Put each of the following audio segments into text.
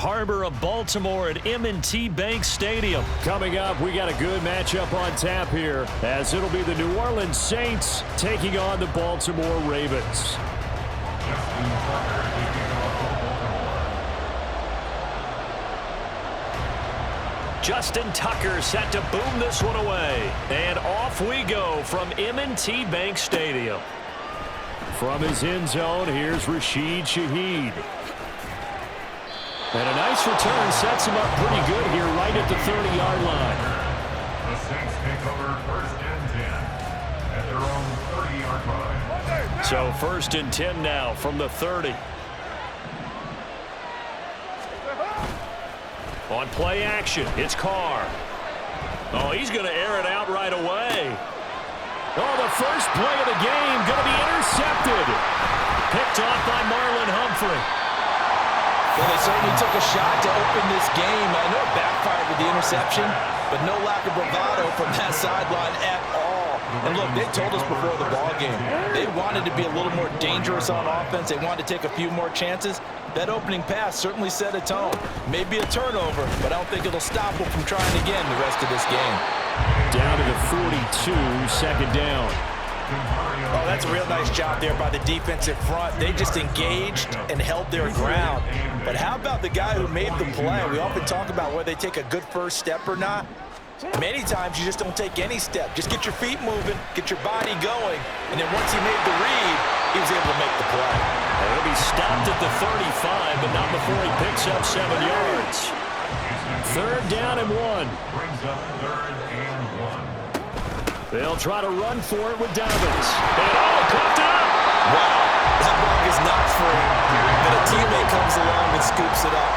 Harbor of Baltimore at M&T Bank Stadium. Coming up, we got a good matchup on tap here, as it'll be the New Orleans Saints taking on the Baltimore Ravens. Justin Tucker set to boom this one away. And off we go from M&T Bank Stadium. From his end zone, here's Rashid Shaheed. And a nice return sets him up pretty good here right at the 30-yard line. The Saints take over first and 10 at their own 30-yard line. So first and 10 now from the 30. On play action, it's Carr. Oh, he's going to air it out right away. Oh, the first play of the game going to be intercepted. Picked off by Marlon Humphrey. Well, they certainly took a shot to open this game. I know it backfired with the interception, but no lack of bravado from that sideline at all. And look, they told us before the ball game, they wanted to be a little more dangerous on offense. They wanted to take a few more chances. That opening pass certainly set a tone. Maybe a turnover, but I don't think it'll stop them from trying again the rest of this game. Down to the 42, second down. Oh, that's a real nice job there by the defensive front. They just engaged and held their ground. But how about the guy who made the play? We often talk about whether they take a good first step or not. Many times you just don't take any step. Just get your feet moving, get your body going, and then once he made the read, he was able to make the play. He'll be stopped at the 35, but not before he picks up 7 yards. Third down and 1. Brings up third and 1. They'll try to run for it with Dobbins. And cooked up. Wow, that ball is not free, but a teammate comes along and scoops it up.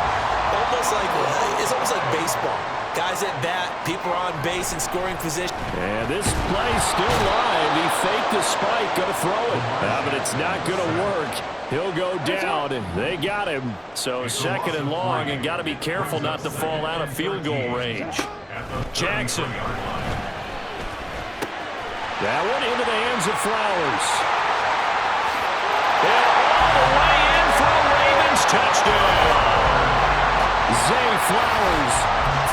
It's almost like baseball. Guys at bat, people are on base in scoring position. And this play's still live. He faked the spike, going to throw it. But it's not going to work. He'll go down, and they got him. So second and long, and got to be careful not to fall out of field goal range. Jackson. That one into the hands of Flowers. And all the way in for a Ravens touchdown. Zay Flowers,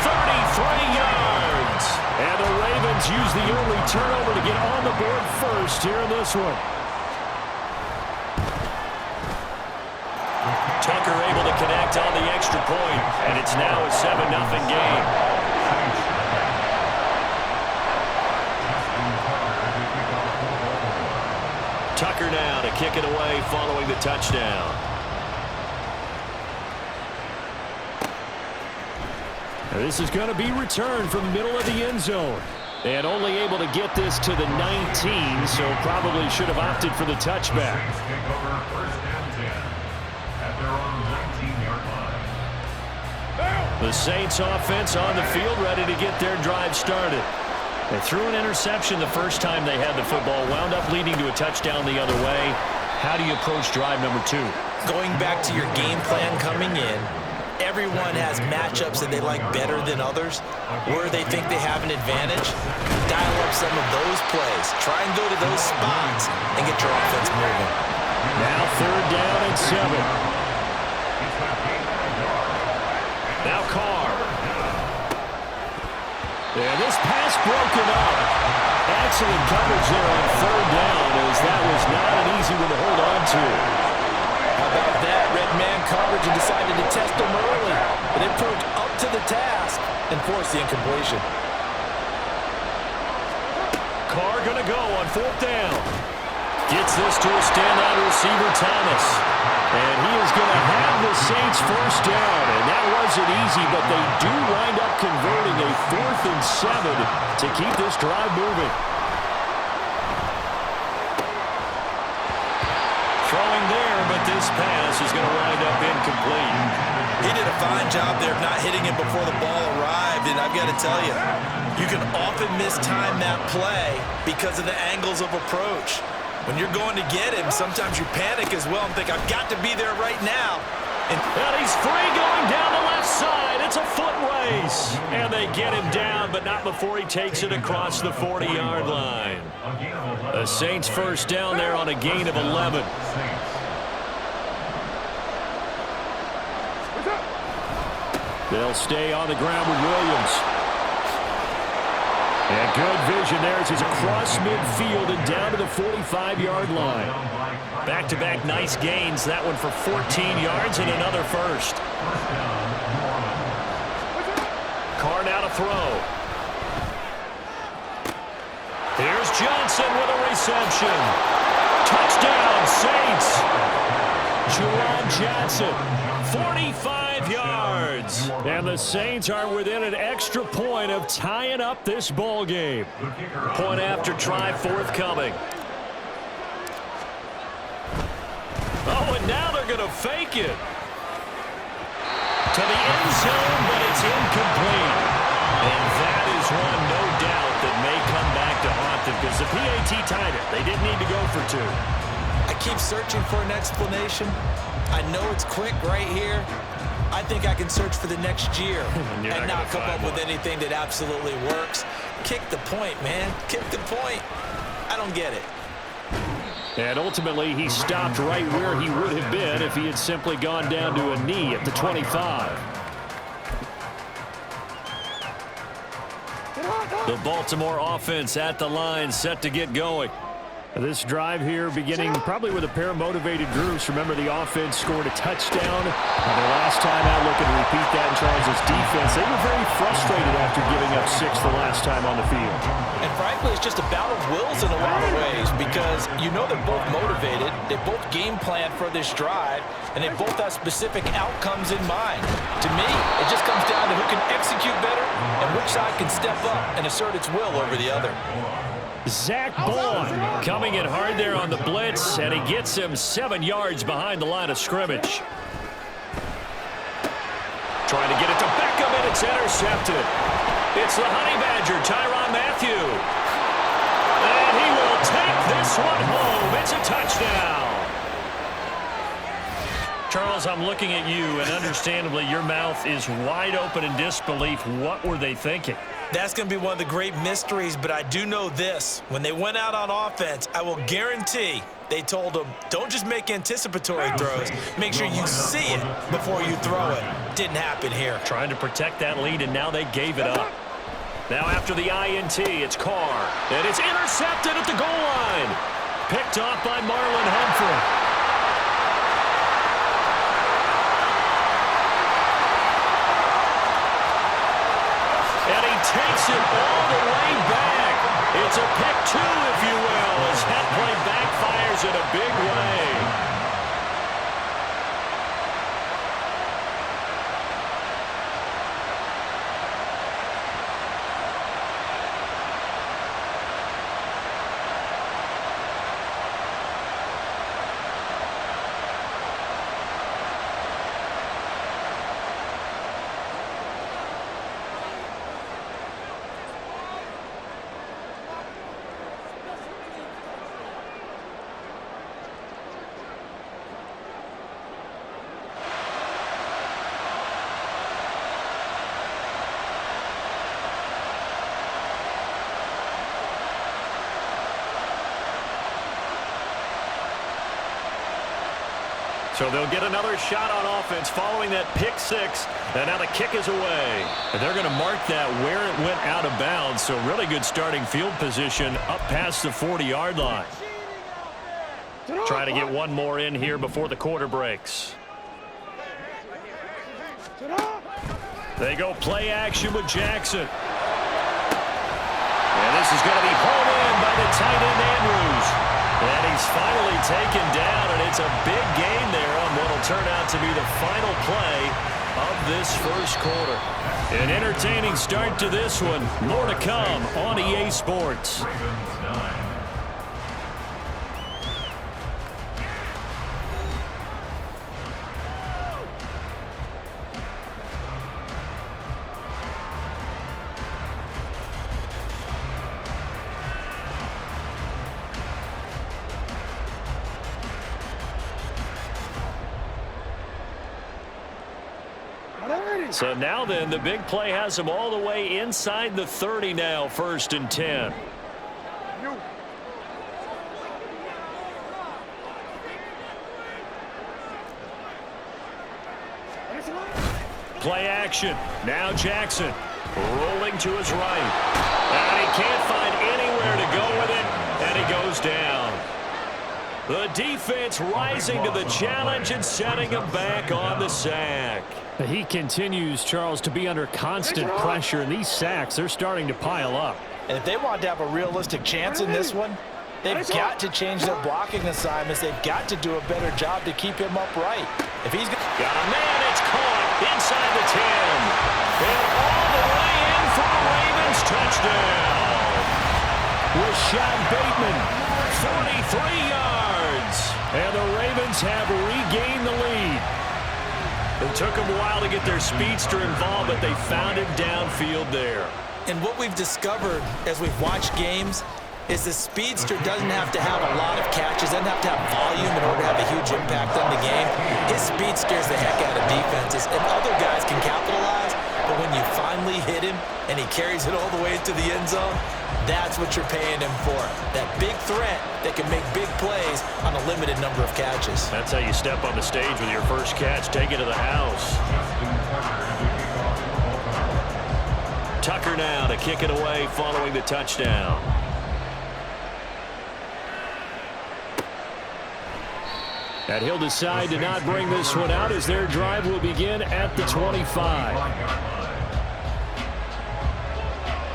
33 yards. and the Ravens use the early turnover to get on the board first here in this one. Tucker able to connect on the extra point, and it's now a 7-0 game. Tucker now to kick it away following the touchdown. This is going to be returned from the middle of the end zone. And only able to get this to the 19, so probably should have opted for the touchback. Take over first and 10 at their own 19-yard line. The Saints offense on the field ready to get their drive started. They threw an interception the first time they had the football, wound up leading to a touchdown the other way. How do you approach drive number 2? Going back to your game plan coming in, everyone has matchups that they like better than others, where they think they have an advantage. Dial up some of those plays. Try and go to those spots and get your offense moving. Now third down and 7. Now Carr. And this pass broken up. Excellent coverage there on third down, as that was not an easy one to hold on to. How about that? Red man coverage and decided to test them early, but it proved up to the task and forced the incompletion. Carr going to go on fourth down. Gets this to a standout receiver, Thomas. And he is going to have the Saints first down. And that wasn't easy, but they do wind up converting a 4th and 7 to keep this drive moving. Throwing there, but this pass is going to wind up incomplete. He did a fine job there of not hitting it before the ball arrived, and I've got to tell you, you can often mistime that play because of the angles of approach. When you're going to get him, sometimes you panic as well and think, I've got to be there right now. And he's free going down the left side. It's a foot race. And they get him down, but not before he takes it across the 40-yard line. The Saints first down there on a gain of 11. They'll stay on the ground with Williams. And good vision there as he's across midfield and down to the 45-yard line. Back-to-back nice gains. That one for 14 yards and another first. Carr now to throw. Here's Johnson with a reception. Touchdown, Saints. Juwan Johnson, 45 yards. And the Saints are within an extra point of tying up this ball game. Point after try forthcoming. Oh, and now they're going to fake it. To the end zone, but it's incomplete. And that is one, no doubt, that may come back to haunt them because the PAT tied it. They didn't need to go for two. I keep searching for an explanation. I know it's quick right here. I think I can search for the next year and not come up with anything that absolutely works. Kick the point, man. Kick the point. I don't get it. And ultimately, he stopped right where he would have been if he had simply gone down to a knee at the 25. The Baltimore offense at the line, set to get going. This drive here beginning probably with a pair of motivated groups. Remember, the offense scored a touchdown. Their last time out, looking to repeat that in Charles' defense. They were very frustrated after giving up 6 the last time on the field. And frankly, it's just a battle of wills in a lot of ways because you know they're both motivated. They both game plan for this drive, and they both have specific outcomes in mind. To me, it just comes down to who can execute better and which side can step up and assert its will over the other. Zach Bond Coming in hard there on the blitz, and he gets him 7 yards behind the line of scrimmage. Trying to get it to Beckham, and it's intercepted. It's the Honey Badger, Tyrann Mathieu. And he will take this one home. It's a touchdown. Charles, I'm looking at you, and understandably, your mouth is wide open in disbelief. What were they thinking? That's going to be one of the great mysteries, but I do know this. When they went out on offense, I will guarantee they told them, don't just make anticipatory throws. Make sure you see it before you throw it. Didn't happen here. Trying to protect that lead, and now they gave it up. Now after the INT, it's Carr. And it's intercepted at the goal line. Picked off by Marlon Humphrey. Takes it all the way back. It's a pick 2, if you will, as that play backfires in a big way. So they'll get another shot on offense following that pick 6. And now the kick is away. And they're going to mark that where it went out of bounds. So really good starting field position up past the 40-yard line. Trying to get one more in here before the quarter breaks. They go play action with Jackson. And this is going to be hauled in by the tight end Andrews. And he's finally taken down, and it's a big gain there on what will turn out to be the final play of this first quarter. An entertaining start to this one. More to come on EA Sports. So now then, the big play has them all the way inside the 30 now, 1st and 10. play action. Now Jackson rolling to his right. And he can't find anywhere to go with it, and he goes down. The defense rising to the challenge and setting him back on the sack. He continues, Charles, to be under constant pressure, and these sacks, they're starting to pile up. And if they want to have a realistic chance in this one, they've got to change their blocking assignments. They've got to do a better job to keep him upright. If he's got a man, it's caught inside the 10. And all the way in for the Ravens touchdown. Rashad Bateman, 43 yards. And the Ravens have regained the lead. It took them a while to get their speedster involved, but they found him downfield there. And what we've discovered as we've watched games is the speedster doesn't have to have a lot of catches, doesn't have to have volume in order to have a huge impact on the game. His speed scares the heck out of defenses, and other guys can capitalize, but when you finally hit him and he carries it all the way into the end zone, that's what you're paying him for. That big threat that can make big plays on a limited number of catches. That's how you step on the stage with your first catch. Take it to the house. Tucker now to kick it away following the touchdown. And he'll decide to not bring this one out as their drive will begin at the 25.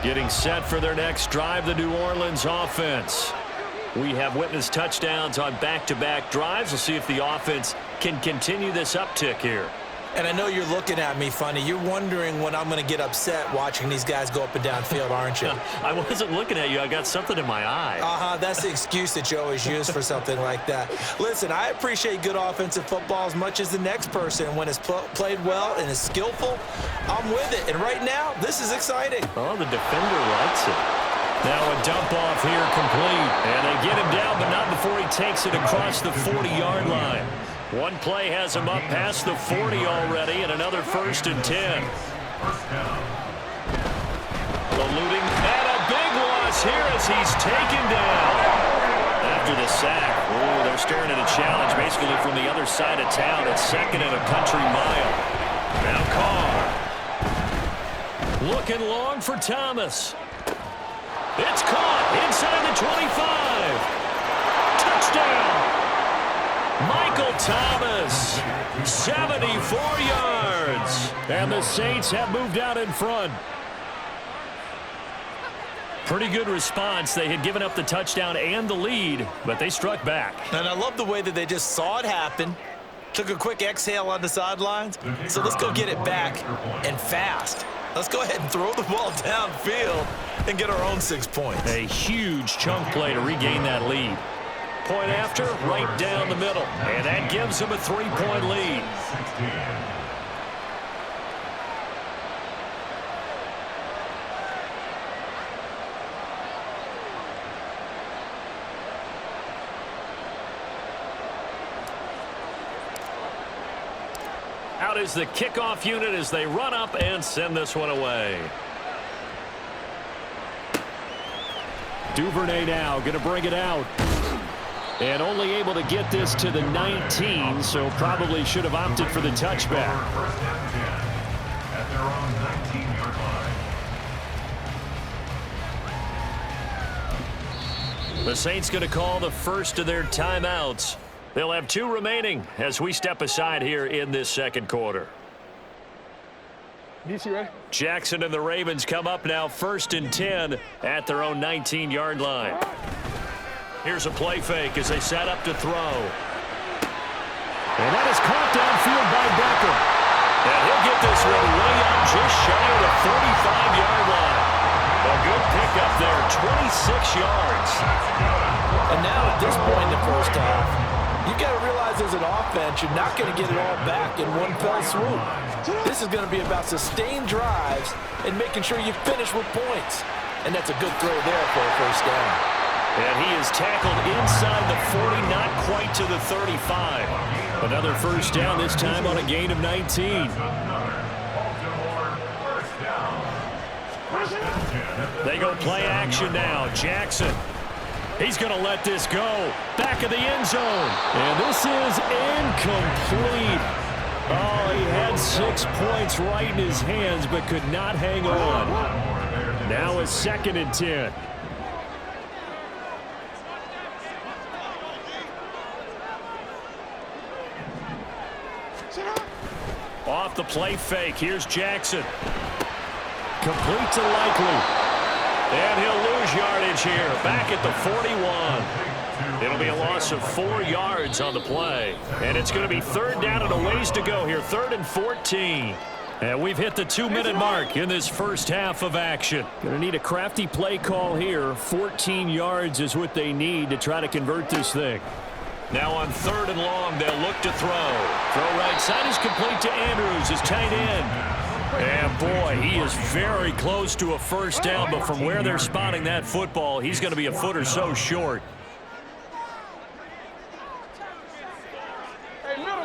Getting set for their next drive, the New Orleans offense. We have witnessed touchdowns on back-to-back drives. We'll see if the offense can continue this uptick here. And I know you're looking at me funny. You're wondering when I'm going to get upset watching these guys go up and down field, aren't you? I wasn't looking at you. I got something in my eye. That's the excuse that you always use for something like that. Listen, I appreciate good offensive football as much as the next person. When it's played well and is skillful, I'm with it. And right now, this is exciting. Oh, the defender likes it. Now a dump off here complete. And they get him down, but not before he takes it across the 40-yard line. One play has him up past the 40 already, and another 1st and 10. Eluding, and a big loss here as he's taken down. After the sack, they're staring at a challenge basically from the other side of town. It's 2nd and a country mile. Now Carr. Looking long for Thomas. It's caught inside the 25. Touchdown. Michael Thomas, 74 yards. And the Saints have moved out in front. Pretty good response. They had given up the touchdown and the lead, but they struck back. And I love the way that they just saw it happen, took a quick exhale on the sidelines. So let's go get it back and fast. Let's go ahead and throw the ball downfield and get our own 6 points. A huge chunk play to regain that lead. Point after, right down the middle. And that gives them a 3-point lead. Out is the kickoff unit as they run up and send this one away. Duvernay now going to bring it out. And only able to get this to the 19, so probably should have opted for the touchback. At their own 19-yard line. The Saints going to call the first of their timeouts. They'll have 2 remaining as we step aside here in this second quarter. Jackson and the Ravens come up now 1st and 10 at their own 19-yard line. Here's a play fake as they set up to throw. And that is caught downfield by Beckham. And he'll get this one way up just shy of the 45-yard line. A good pickup there, 26 yards. And now at this point in the first half, you've got to realize as an offense, you're not going to get it all back in one fell swoop. This is going to be about sustained drives and making sure you finish with points. And that's a good throw there for a first down. And he is tackled inside the 40, not quite to the 35. Another first down, this time on a gain of 19. They go play action now. Jackson. He's going to let this go. Back of the end zone. And this is incomplete. Oh, he had 6 points right in his hands, but could not hang on. Now it's 2nd and 10. Off the play fake. Here's Jackson. Complete to Likely. And he'll lose yardage here. Back at the 41. It'll be a loss of 4 yards on the play. And it's going to be 3rd down and a ways to go here. 3rd and 14. And we've hit the 2-minute mark in this first half of action. Going to need a crafty play call here. 14 yards is what they need to try to convert this thing. Now on 3rd and long, they'll look to throw. Throw right side is complete to Andrews, his tight end. And boy, he is very close to a first down, but from where they're spotting that football, he's going to be a foot or so short. Hey, middle.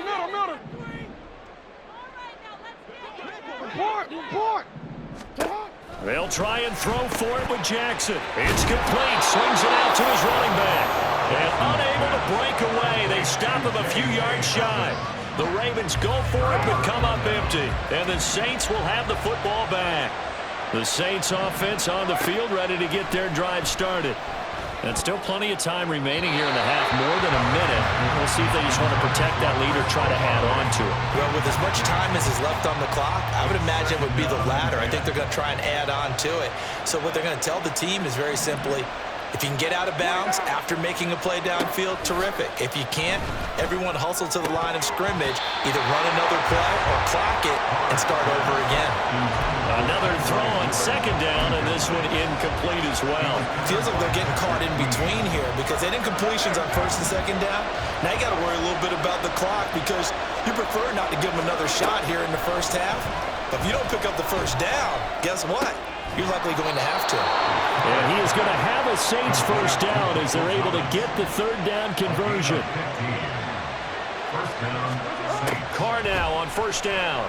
Report. They'll try and throw for it with Jackson. It's complete. Swings it out to his running back. And unable to break away. They stop him a few yards shy. The Ravens go for it but come up empty. And the Saints will have the football back. The Saints offense on the field ready to get their drive started. And still plenty of time remaining here in the half, more than a minute. We'll see if they just want to protect that lead or try to add on to it. Well, with as much time as is left on the clock, I would imagine it would be the latter. I think they're going to try and add on to it. So what they're going to tell the team is very simply, if you can get out of bounds after making a play downfield, terrific. If you can't, everyone hustle to the line of scrimmage, either run another play or clock it and start over again. Another throw on 2nd down, and this one incomplete as well. Feels like they're getting caught in between here because they did incompletions on 1st and 2nd down. Now you got to worry a little bit about the clock because you prefer not to give them another shot here in the first half. But if you don't pick up the first down, guess what? You're likely going to have to. And he is going to have a Saints first down as they're able to get the 3rd down conversion. Carr now on 1st down.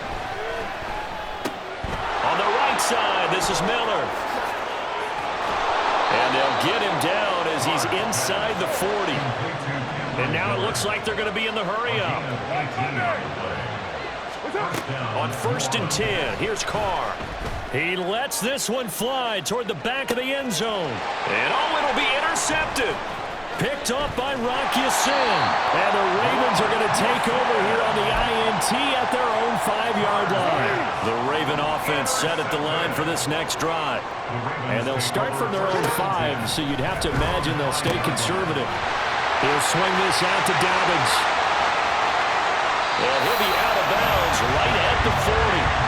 On the right side, this is Miller. And they'll get him down as he's inside the 40. And now it looks like they're going to be in the hurry-up. On 1st and 10, here's Carr. He lets this one fly toward the back of the end zone. And oh, it'll be intercepted. Picked off by Rock Ya-Sin. And the Ravens are going to take over here on the INT at their own 5-yard line. The Raven offense set at the line for this next drive. And they'll start from their own 5, so you'd have to imagine they'll stay conservative. He'll swing this out to Dobbins. And he'll be out of bounds right at the 40.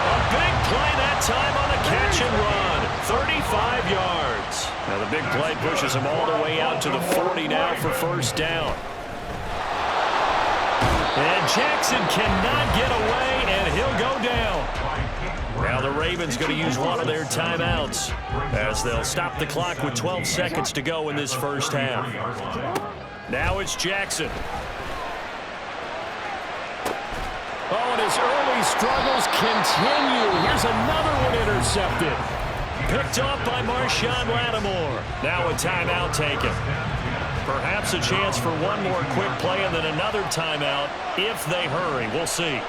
A big play that time on a catch and run. 35 yards. Now the big play pushes him all the way out to the 40 now for first down. And Jackson cannot get away, and he'll go down. Now the Ravens going to use one of their timeouts as they'll stop the clock with 12 seconds to go in this first half. Now it's Jackson. Oh, and his early struggles continue. Here's another one intercepted. Picked off by Marshawn Lattimore. Now a timeout taken. Perhaps a chance for one more quick play and then another timeout if they hurry. We'll see.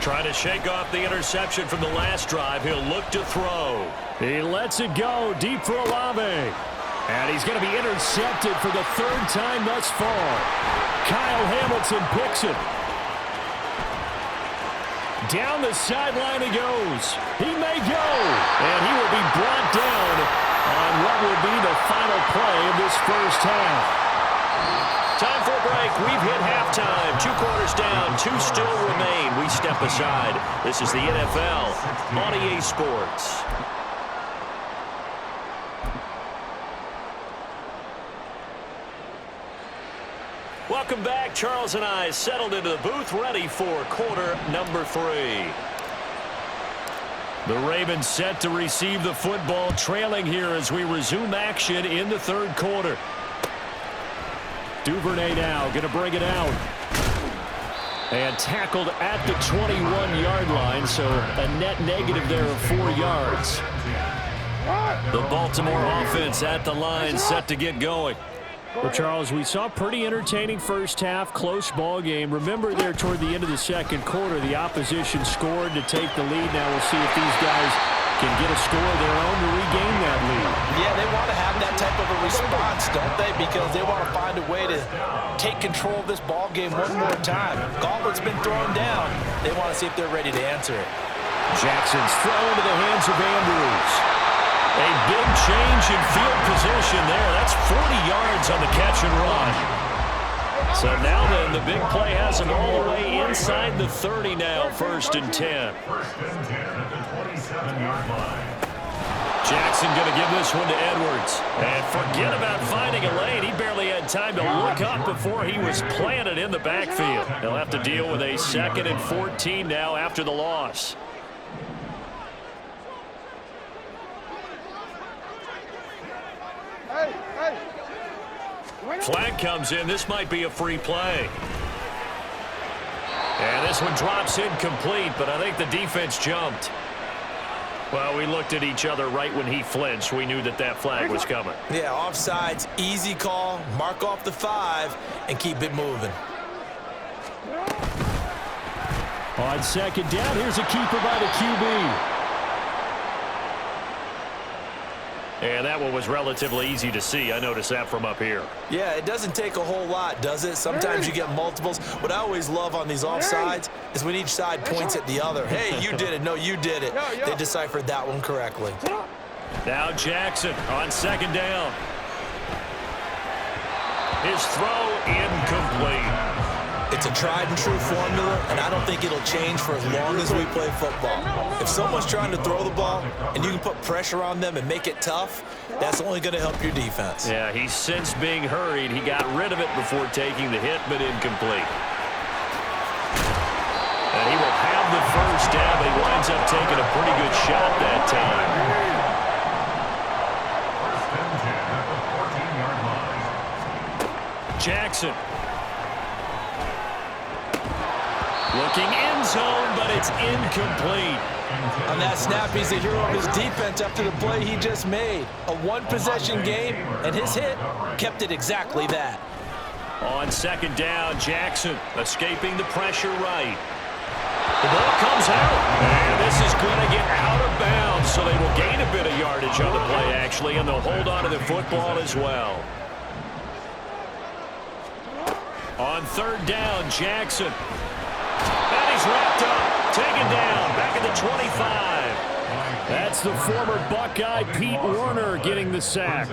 Trying to shake off the interception from the last drive. He'll look to throw. He lets it go deep for Olave. And he's going to be intercepted for the 3rd time thus far. Kyle Hamilton picks it. Down the sideline he goes. He may go. And he will be brought down on what will be the final play of this first half. Time for a break. We've hit halftime. 2 quarters down. 2 still remain. We step aside. This is the NFL on EA Sports. Welcome back. Charles and I settled into the booth ready for quarter number 3. The Ravens set to receive the football, trailing here as we resume action in the 3rd quarter. Duvernay now going to bring it out. And tackled at the 21-yard line, so a net negative there of 4 yards. The Baltimore offense at the line set to get going. Well, Charles, we saw pretty entertaining first half, close ball game. Remember there toward the end of the second quarter, the opposition scored to take the lead. Now we'll see if these guys can get a score of their own to regain that lead. Yeah, they want to have that type of a response, don't they? Because they want to find a way to take control of this ball game one more time. Gauntlet's been thrown down. They want to see if they're ready to answer it. Jackson's throw into the hands of Andrews. A big change in field position there. That's 40 yards on the catch and run. So now then, the big play has him all the way inside the 30 now, 1st and 10. First and 10 at the 27-yard line. Jackson going to give this one to Edwards. And forget about finding a lane. He barely had time to look up before he was planted in the backfield. They'll have to deal with a 2nd and 14 now after the loss. Flag comes in. This might be a free play. And this one drops incomplete, but I think the defense jumped. Well, we looked at each other right when he flinched. We knew that that flag was coming. Yeah, offsides, easy call. Mark off the 5 and keep it moving. On 2nd down, here's a keeper by the QB. And that one was relatively easy to see. I noticed that from up here. Yeah, it doesn't take a whole lot, does it? Sometimes you get multiples. What I always love on these offsides is when each side points at the other. Hey, you did it. No, you did it. They deciphered that one correctly. Now Jackson on 2nd down. His throw incomplete. It's a tried and true formula, and I don't think it'll change for as long as we play football. If someone's trying to throw the ball and you can put pressure on them and make it tough, that's only going to help your defense. Yeah, he's since being hurried. He got rid of it before taking the hit, but incomplete. And he will have the 1st down, but he winds up taking a pretty good shot that time. First and 10 at the 14-yard line. Jackson. Looking end zone, but it's incomplete. On that snap, he's the hero of his defense after the play he just made. A one-possession game, and his hit kept it exactly that. On 2nd down, Jackson escaping the pressure right. The ball comes out, and this is going to get out of bounds, so they will gain a bit of yardage on the play, actually, and they'll hold on to the football as well. On 3rd down, Jackson. And he's wrapped up, taken down, back at the 25. That's the former Buckeye Pete Werner getting the sack.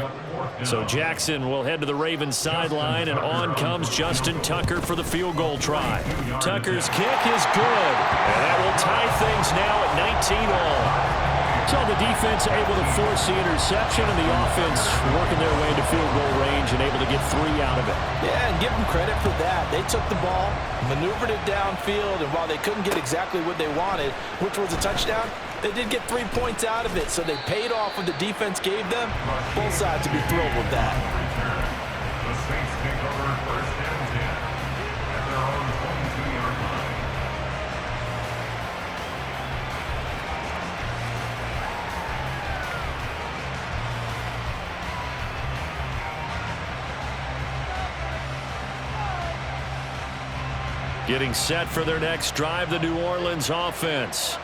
So Jackson will head to the Ravens sideline, and on comes Justin Tucker for the field goal try. Tucker's kick is good, and that will tie things now at 19 all. So the defense able to force the interception, and the offense working their way into field goal range and able to get 3 out of it. Yeah, and give them credit for that. They took the ball, maneuvered it downfield, and while they couldn't get exactly what they wanted, which was a touchdown, they did get 3 points out of it, so they paid off what the defense gave them. Both sides would be thrilled with that. The Saints take over 1st and 10 at their own 22-yard line. Getting set for their next drive, the New Orleans offense.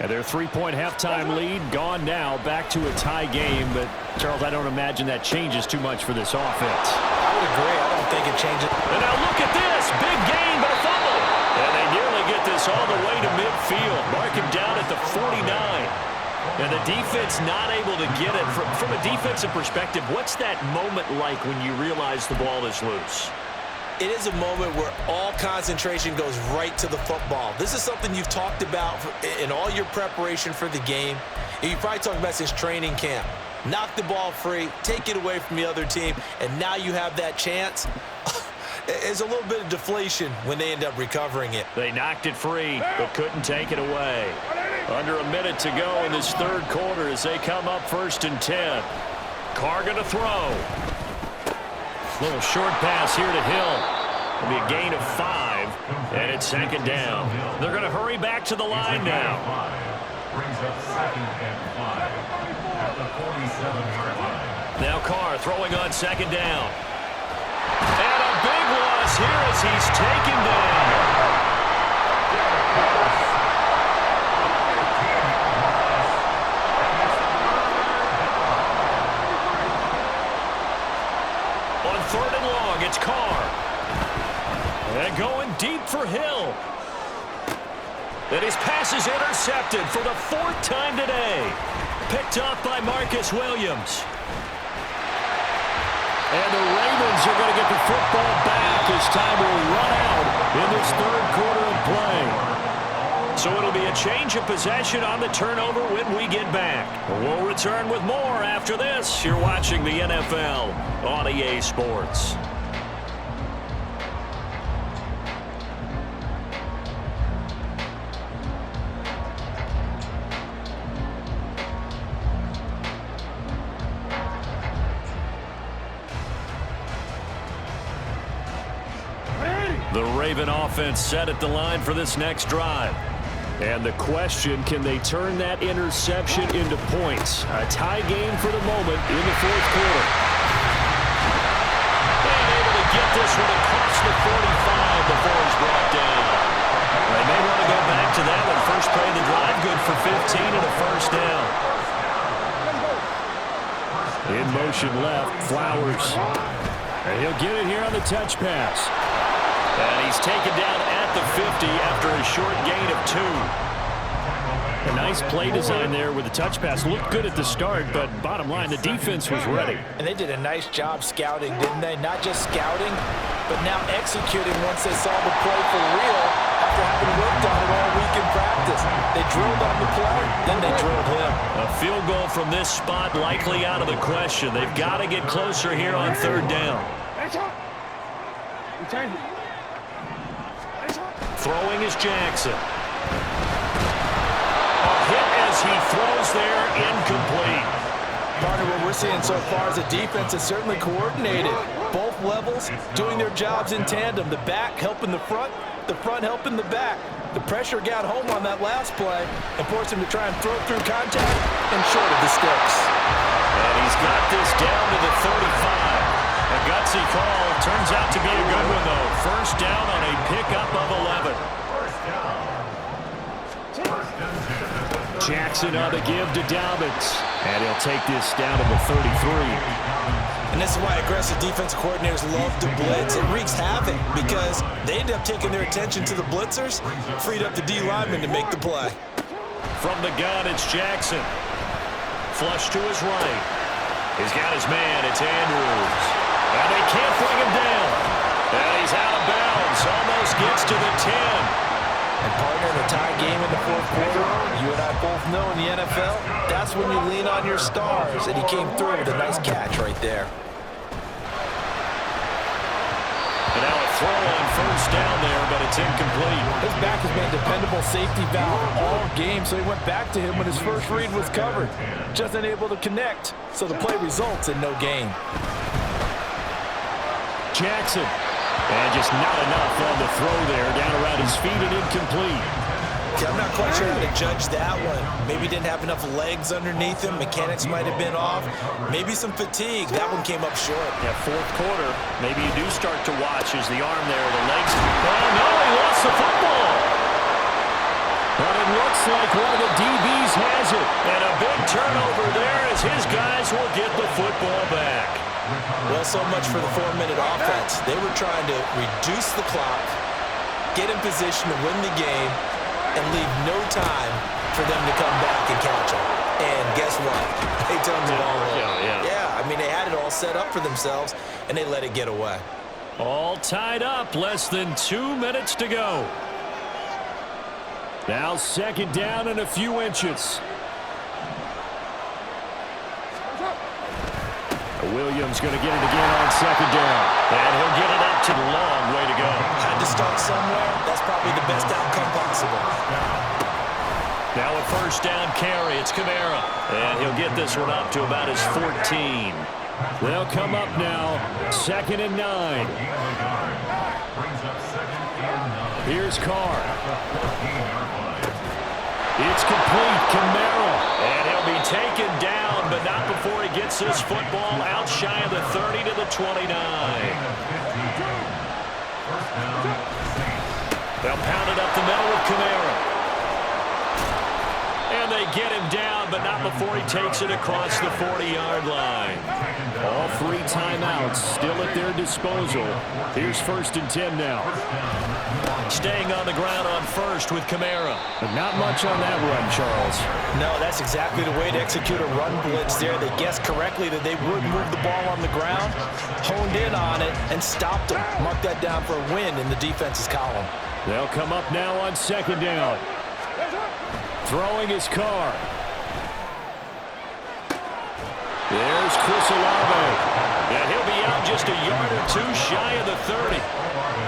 And their 3-point halftime lead gone now, back to a tie game. But, Charles, I don't imagine that changes too much for this offense. I would agree. I don't think it changes. And now look at this. Big gain, but a fumble. And they nearly get this all the way to midfield. Mark him down at the 49. And the defense not able to get it. From a defensive perspective, what's that moment like when you realize the ball is loose? It is a moment where all concentration goes right to the football. This is something you've talked about in all your preparation for the game. You probably talked about since training camp. Knock the ball free, take it away from the other team, and now you have that chance. There's a little bit of deflation when they end up recovering it. They knocked it free, but couldn't take it away. Under a minute to go in this 3rd quarter as they come up 1st and 10. Carr going to throw. Little short pass here to Hill. It'll be a gain of 5, and it's 2nd down. They're going to hurry back to the line now. Brings up 2nd and 5 at the 47-yard line. Now Carr throwing on 2nd down. here as he's taken down. On 3rd and long, it's Carr. And going deep for Hill. And his pass is intercepted for the 4th time today. Picked off by Marcus Williams. And the Ravens are going to get the football back as time will run out in this 3rd quarter of play. So it'll be a change of possession on the turnover when we get back. We'll return with more after this. You're watching the NFL on EA Sports. The Raven offense set at the line for this next drive. And the question, can they turn that interception into points? A tie game for the moment in the 4th quarter. And able to get this one across the 45 before he's brought down. They may want to go back to that one. First play of the drive, good for 15 and a 1st down. In motion left, Flowers. And he'll get it here on the touch pass. And he's taken down at the 50 after a short gain of 2. A nice play design there with the touch pass. Looked good at the start, but bottom line, the defense was ready. And they did a nice job scouting, didn't they? Not just scouting, but now executing once they saw the play for real after having worked on it all week in practice. They drilled on the play, then they drilled him. A field goal from this spot likely out of the question. They've got to get closer here on 3rd down. Throwing is Jackson. A hit as he throws there, incomplete. Partner, what we're seeing so far is the defense is certainly coordinated. Both levels doing their jobs in tandem. The back helping the front helping the back. The pressure got home on that last play and forced him to try and throw through contact and short of the sticks. And he's got this down to the 35. A gutsy call. Turns out to be a good one, though. 1st down on a pickup of 11. Jackson on the give to Dobbins. And he'll take this down to the 33. And this is why aggressive defensive coordinators love to blitz. It wreaks havoc because they end up taking their attention to the blitzers, freed up the D lineman to make the play. From the gun, it's Jackson. Flush to his right. He's got his man. It's Andrews. And they can't bring him down. And he's out of bounds. Almost gets to the 10. And partner, the tie game in the 4th quarter, you and I both know in the NFL, that's when you lean on your stars. And he came through with a nice catch right there. And now a throw on 1st down there, but it's incomplete. His back has been a dependable safety valve all game, so he went back to him when his first read was covered. Just unable to connect, so the play results in no gain. Jackson. And just not enough on the throw there. Down around his feet and incomplete. I'm not quite sure how to judge that one. Maybe didn't have enough legs underneath him. Mechanics might have been off. Maybe some fatigue. That one came up short. Yeah, 4th quarter. Maybe you do start to watch as the arm there, the legs. Oh, no, he lost the football. But it looks like one of the DBs has it. And a big turnover there as his guys will get the football back. Well, so much for the 4-minute offense. They were trying to reduce the clock, get in position to win the game, and leave no time for them to come back and catch them. And guess what? They turned the ball over. Yeah, I mean, they had it all set up for themselves, and they let it get away. All tied up, less than 2 minutes to go. Now 2nd down and a few inches. Williams going to get it again on 2nd down. And he'll get it up to the long way to go. Had to start somewhere. That's probably the best outcome possible. Now a 1st down carry. It's Kamara. And he'll get this one up to about his 14. They'll come up now. 2nd and 9. Here's Carr. It's complete. Kamara. And he'll be taken down, but not before he gets this football out shy of the 30 to the 29. First down, Saints. They'll pound it up the middle with Kamara. And they get him down, but not before he takes it across the 40-yard line. All 3 timeouts still at their disposal. Here's 1st and 10 now. Staying on the ground on first with Kamara. But not much on that run, Charles. No, that's exactly the way to execute a run blitz there. They guessed correctly that they would move the ball on the ground, honed in on it, and stopped them. Mark that down for a win in the defense's column. They'll come up now on 2nd down. Throwing his car. There's Chris Olave. And he'll be out just a yard or 2 shy of the 30.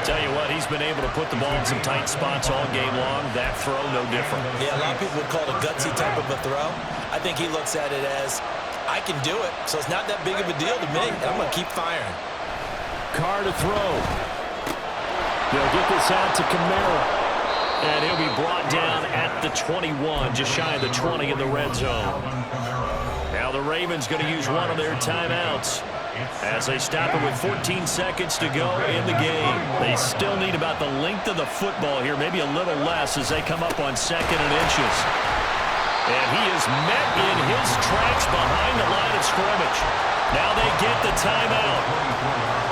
Tell you what, he's been able to put the ball in some tight spots all game long. That throw, no different. Yeah, a lot of people would call it a gutsy type of a throw. I think he looks at it as, I can do it, so it's not that big of a deal to me. I'm going to keep firing. Carr to throw. They'll get this out to Kamara. And he'll be brought down at the 21, just shy of the 20 in the red zone. Now the Ravens going to use one of their timeouts as they stop it with 14 seconds to go in the game. They still need about the length of the football here, maybe a little less as they come up on 2nd and inches. And he is met in his tracks behind the line of scrimmage. Now they get the timeout.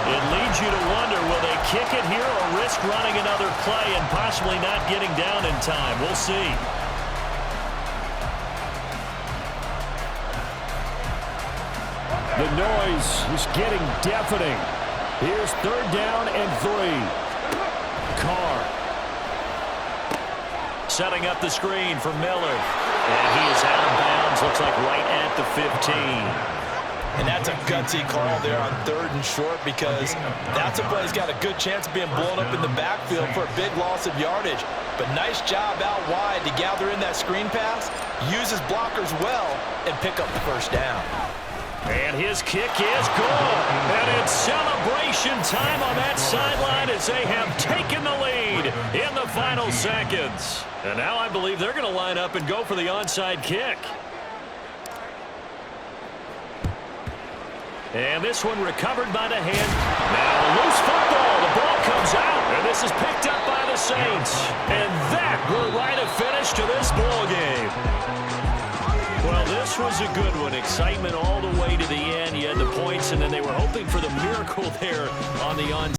It leads you to wonder, will they kick it here or risk running another play and possibly not getting down in time? We'll see. The noise is getting deafening. Here's 3rd down and 3. Carr. Setting up the screen for Miller. And he is out of bounds, looks like right at the 15. And that's a gutsy call there on 3rd and short because that's a play he's got a good chance of being blown up in the backfield for a big loss of yardage. But nice job out wide to gather in that screen pass, use his blockers well, and pick up the 1st down. And his kick is good. And it's celebration time on that sideline as they have taken the lead in the final seconds. And now I believe they're going to line up and go for the onside kick. And this one recovered by the hand. Now loose football. The ball comes out. And this is picked up by the Saints. And that will write a finish to this ball game. Well, this was a good one. Excitement all the way to the end. You had the points, and then they were hoping for the miracle there on the onside.